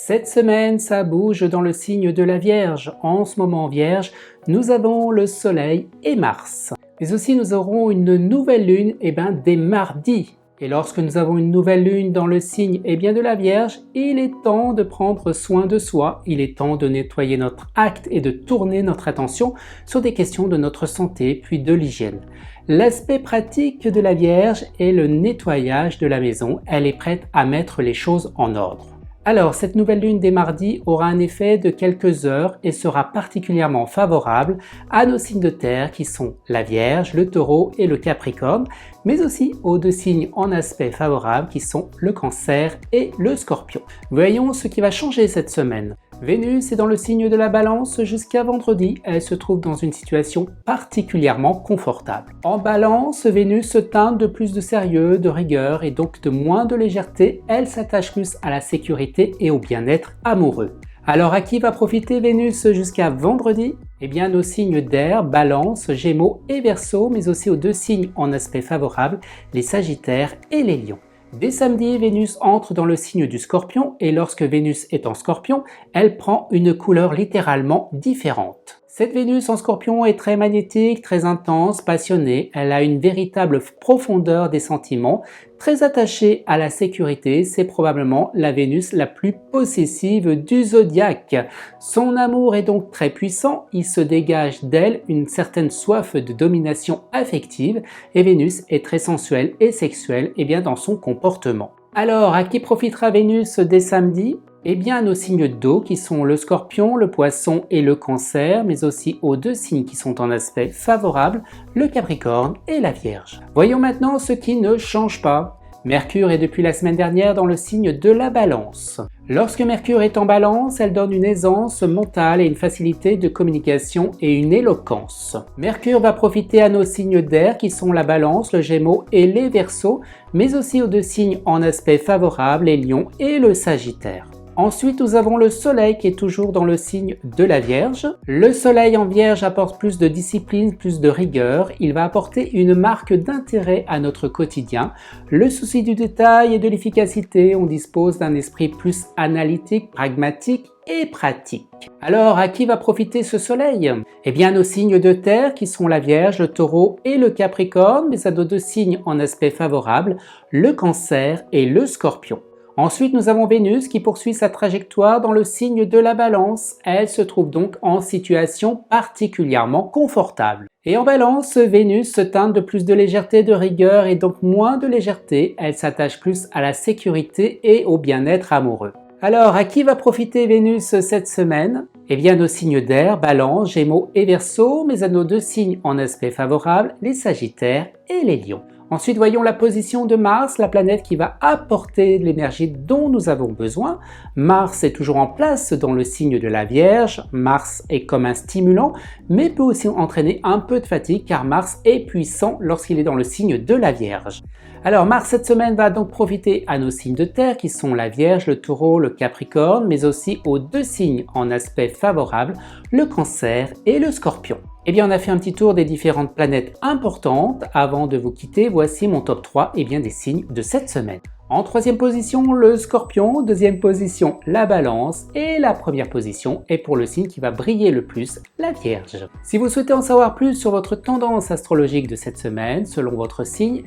Cette semaine, ça bouge dans le signe de la Vierge. En ce moment Vierge, nous avons le Soleil et Mars. Mais aussi nous aurons une nouvelle lune dès mardi. Et lorsque nous avons une nouvelle lune dans le signe de la Vierge, il est temps de prendre soin de soi, il est temps de nettoyer notre acte et de tourner notre attention sur des questions de notre santé puis de l'hygiène. L'aspect pratique de la Vierge est le nettoyage de la maison, elle est prête à mettre les choses en ordre. Alors, cette nouvelle lune des mardis aura un effet de quelques heures et sera particulièrement favorable à nos signes de terre qui sont la Vierge, le Taureau et le Capricorne, mais aussi aux deux signes en aspect favorable qui sont le Cancer et le Scorpion. Voyons ce qui va changer cette semaine. Vénus est dans le signe de la Balance jusqu'à vendredi, elle se trouve dans une situation particulièrement confortable. En Balance, Vénus se teinte de plus de sérieux, de rigueur et donc de moins de légèreté, elle s'attache plus à la sécurité et au bien-être amoureux. Alors à qui va profiter Vénus jusqu'à vendredi ? Nos signes d'air, Balance, Gémeaux et Verseau, mais aussi aux deux signes en aspect favorable, les Sagittaires et les Lions. Dès samedi, Vénus entre dans le signe du Scorpion et lorsque Vénus est en Scorpion, elle prend une couleur littéralement différente. Cette Vénus en Scorpion est très magnétique, très intense, passionnée, elle a une véritable profondeur des sentiments, très attachée à la sécurité, c'est probablement la Vénus la plus possessive du zodiaque. Son amour est donc très puissant, il se dégage d'elle une certaine soif de domination affective et Vénus est très sensuelle et sexuelle dans son comportement. Alors, à qui profitera Vénus dès samedi ? Nos signes d'eau qui sont le Scorpion, le Poisson et le Cancer, mais aussi aux deux signes qui sont en aspect favorable, le Capricorne et la Vierge. Voyons maintenant ce qui ne change pas. Mercure est depuis la semaine dernière dans le signe de la Balance. Lorsque Mercure est en Balance, elle donne une aisance mentale et une facilité de communication et une éloquence. Mercure va profiter à nos signes d'air qui sont la Balance, le Gémeaux et les Verseaux, mais aussi aux deux signes en aspect favorable, les Lions et le Sagittaire. Ensuite, nous avons le Soleil qui est toujours dans le signe de la Vierge. Le Soleil en Vierge apporte plus de discipline, plus de rigueur. Il va apporter une marque d'intérêt à notre quotidien. Le souci du détail et de l'efficacité, on dispose d'un esprit plus analytique, pragmatique et pratique. Alors, à qui va profiter ce Soleil ? Nos signes de terre qui sont la Vierge, le Taureau et le Capricorne, mais à nos deux signes en aspect favorable, le Cancer et le Scorpion. Ensuite, nous avons Vénus qui poursuit sa trajectoire dans le signe de la Balance. Elle se trouve donc en situation particulièrement confortable. Et en Balance, Vénus se teinte de plus de légèreté, de rigueur et donc moins de légèreté. Elle s'attache plus à la sécurité et au bien-être amoureux. Alors, à qui va profiter Vénus cette semaine ? Nos signes d'air, Balance, Gémeaux et Verseau, mais à nos deux signes en aspect favorable, les Sagittaires et les Lions. Ensuite, voyons la position de Mars, la planète qui va apporter l'énergie dont nous avons besoin. Mars est toujours en place dans le signe de la Vierge. Mars est comme un stimulant, mais peut aussi entraîner un peu de fatigue car Mars est puissant lorsqu'il est dans le signe de la Vierge. Alors Mars cette semaine va donc profiter à nos signes de terre qui sont la Vierge, le Taureau, le Capricorne, mais aussi aux deux signes en aspect favorable, le Cancer et le Scorpion. On a fait un petit tour des différentes planètes importantes. Avant de vous quitter, voici mon top 3 des signes de cette semaine. En troisième position, le Scorpion, deuxième position, la Balance et la première position est pour le signe qui va briller le plus, la Vierge. Si vous souhaitez en savoir plus sur votre tendance astrologique de cette semaine, selon votre signe,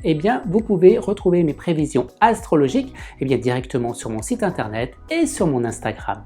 vous pouvez retrouver mes prévisions astrologiques directement sur mon site internet et sur mon Instagram.